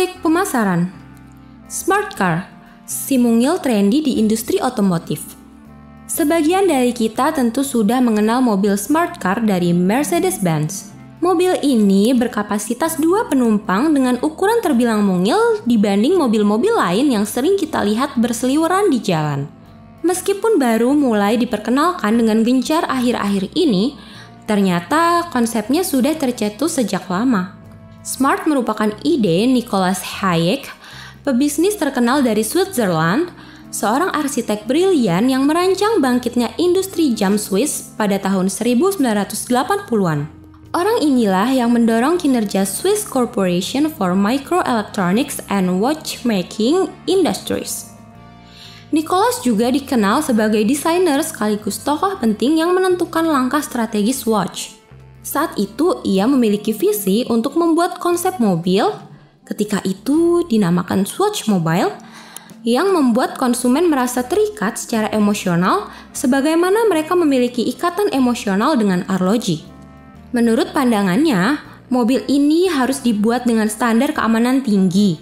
Trik pemasaran. Smart car, si mungil trendy di industri otomotif. Sebagian dari kita tentu sudah mengenal mobil smart car dari Mercedes-Benz. Mobil ini berkapasitas 2 penumpang dengan ukuran terbilang mungil dibanding mobil-mobil lain yang sering kita lihat berseliweran di jalan. Meskipun baru mulai diperkenalkan dengan gencar akhir-akhir ini, ternyata konsepnya sudah tercetus sejak lama. Smart merupakan ide Nicolas Hayek, pebisnis terkenal dari Switzerland, seorang arsitek brilian yang merancang bangkitnya industri jam Swiss pada tahun 1980-an. Orang inilah yang mendorong kinerja Swiss Corporation for Microelectronics and Watchmaking Industries. Nicolas juga dikenal sebagai desainer sekaligus tokoh penting yang menentukan langkah strategis watch. Saat itu ia memiliki visi untuk membuat konsep mobil, ketika itu dinamakan Swatch Mobile, yang membuat konsumen merasa terikat secara emosional sebagaimana mereka memiliki ikatan emosional dengan arloji. Menurut pandangannya, mobil ini harus dibuat dengan standar keamanan tinggi,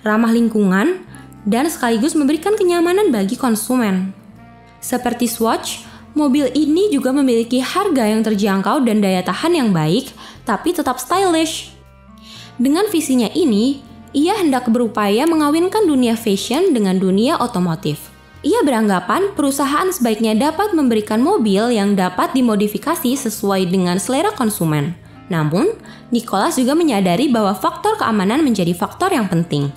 ramah lingkungan, dan sekaligus memberikan kenyamanan bagi konsumen. Seperti Swatch, mobil ini juga memiliki harga yang terjangkau dan daya tahan yang baik, tapi tetap stylish. Dengan visinya ini, ia hendak berupaya mengawinkan dunia fashion dengan dunia otomotif. Ia beranggapan perusahaan sebaiknya dapat memberikan mobil yang dapat dimodifikasi sesuai dengan selera konsumen. Namun, Nicolas juga menyadari bahwa faktor keamanan menjadi faktor yang penting.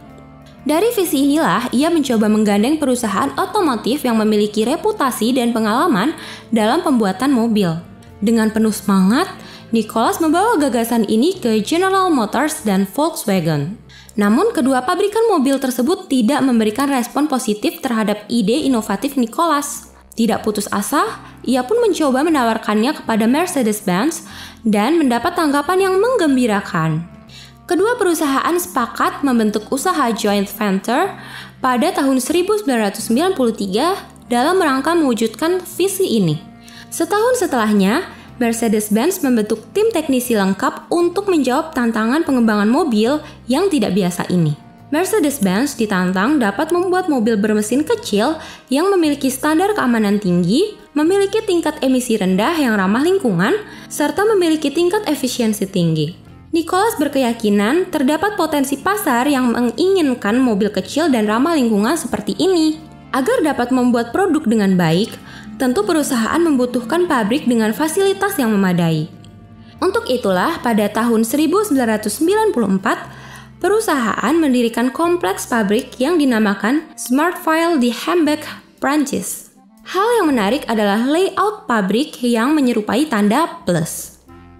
Dari visi inilah, ia mencoba menggandeng perusahaan otomotif yang memiliki reputasi dan pengalaman dalam pembuatan mobil. Dengan penuh semangat, Nicolas membawa gagasan ini ke General Motors dan Volkswagen. Namun, kedua pabrikan mobil tersebut tidak memberikan respon positif terhadap ide inovatif Nicolas. Tidak putus asa, ia pun mencoba menawarkannya kepada Mercedes-Benz dan mendapat tanggapan yang menggembirakan. Kedua perusahaan sepakat membentuk usaha joint venture pada tahun 1993 dalam rangka mewujudkan visi ini. Setahun setelahnya, Mercedes-Benz membentuk tim teknisi lengkap untuk menjawab tantangan pengembangan mobil yang tidak biasa ini. Mercedes-Benz ditantang dapat membuat mobil bermesin kecil yang memiliki standar keamanan tinggi, memiliki tingkat emisi rendah yang ramah lingkungan, serta memiliki tingkat efisiensi tinggi. Nicolas berkeyakinan terdapat potensi pasar yang menginginkan mobil kecil dan ramah lingkungan seperti ini. Agar dapat membuat produk dengan baik, tentu perusahaan membutuhkan pabrik dengan fasilitas yang memadai. Untuk itulah, pada tahun 1994, perusahaan mendirikan kompleks pabrik yang dinamakan Smartfile di Hamburg, Prancis. Hal yang menarik adalah layout pabrik yang menyerupai tanda plus.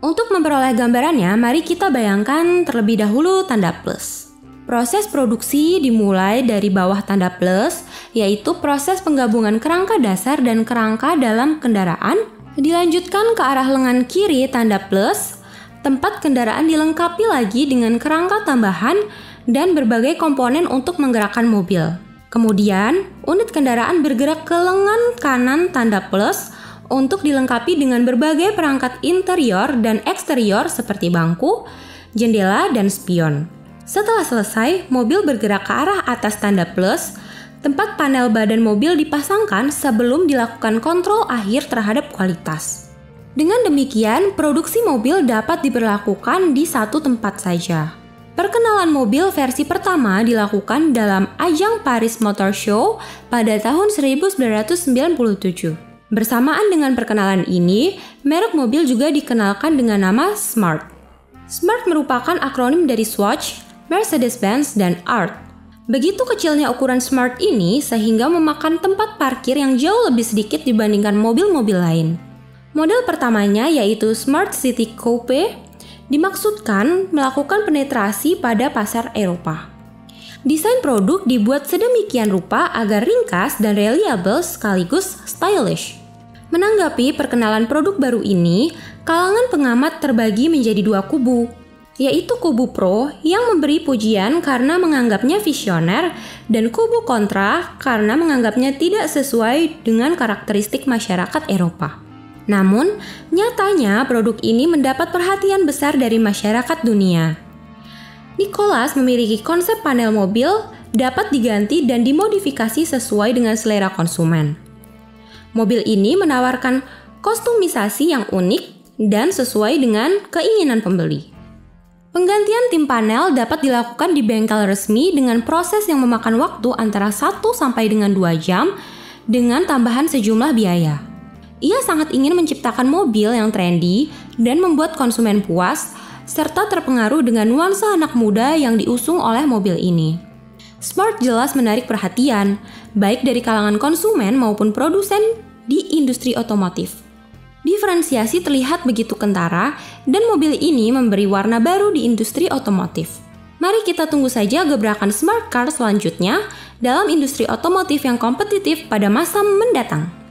Untuk memperoleh gambarannya, mari kita bayangkan terlebih dahulu tanda plus. Proses produksi dimulai dari bawah tanda plus, yaitu proses penggabungan kerangka dasar dan kerangka dalam kendaraan, dilanjutkan ke arah lengan kiri tanda plus, tempat kendaraan dilengkapi lagi dengan kerangka tambahan dan berbagai komponen untuk menggerakkan mobil. Kemudian, unit kendaraan bergerak ke lengan kanan tanda plus, untuk dilengkapi dengan berbagai perangkat interior dan eksterior seperti bangku, jendela, dan spion. Setelah selesai, mobil bergerak ke arah atas tanda plus, tempat panel badan mobil dipasangkan sebelum dilakukan kontrol akhir terhadap kualitas. Dengan demikian, produksi mobil dapat diberlakukan di satu tempat saja. Perkenalan mobil versi pertama dilakukan dalam ajang Paris Motor Show pada tahun 1997. Bersamaan dengan perkenalan ini, merek mobil juga dikenalkan dengan nama Smart. Smart merupakan akronim dari Swatch, Mercedes-Benz, dan Art. Begitu kecilnya ukuran Smart ini sehingga memakan tempat parkir yang jauh lebih sedikit dibandingkan mobil-mobil lain. Model pertamanya yaitu Smart City Coupe dimaksudkan melakukan penetrasi pada pasar Eropa. Desain produk dibuat sedemikian rupa agar ringkas dan reliable sekaligus stylish. Menanggapi perkenalan produk baru ini, kalangan pengamat terbagi menjadi dua kubu, yaitu kubu pro yang memberi pujian karena menganggapnya visioner dan kubu kontra karena menganggapnya tidak sesuai dengan karakteristik masyarakat Eropa. Namun, nyatanya produk ini mendapat perhatian besar dari masyarakat dunia. Nicholas memiliki konsep panel mobil dapat diganti dan dimodifikasi sesuai dengan selera konsumen. Mobil ini menawarkan kostumisasi yang unik dan sesuai dengan keinginan pembeli. Penggantian tim panel dapat dilakukan di bengkel resmi dengan proses yang memakan waktu antara 1 sampai dengan 2 jam dengan tambahan sejumlah biaya. Ia sangat ingin menciptakan mobil yang trendy dan membuat konsumen puas serta terpengaruh dengan nuansa anak muda yang diusung oleh mobil ini. Smart jelas menarik perhatian, baik dari kalangan konsumen maupun produsen di industri otomotif. Diferensiasi terlihat begitu kentara dan mobil ini memberi warna baru di industri otomotif. Mari kita tunggu saja gebrakan smart car selanjutnya dalam industri otomotif yang kompetitif pada masa mendatang.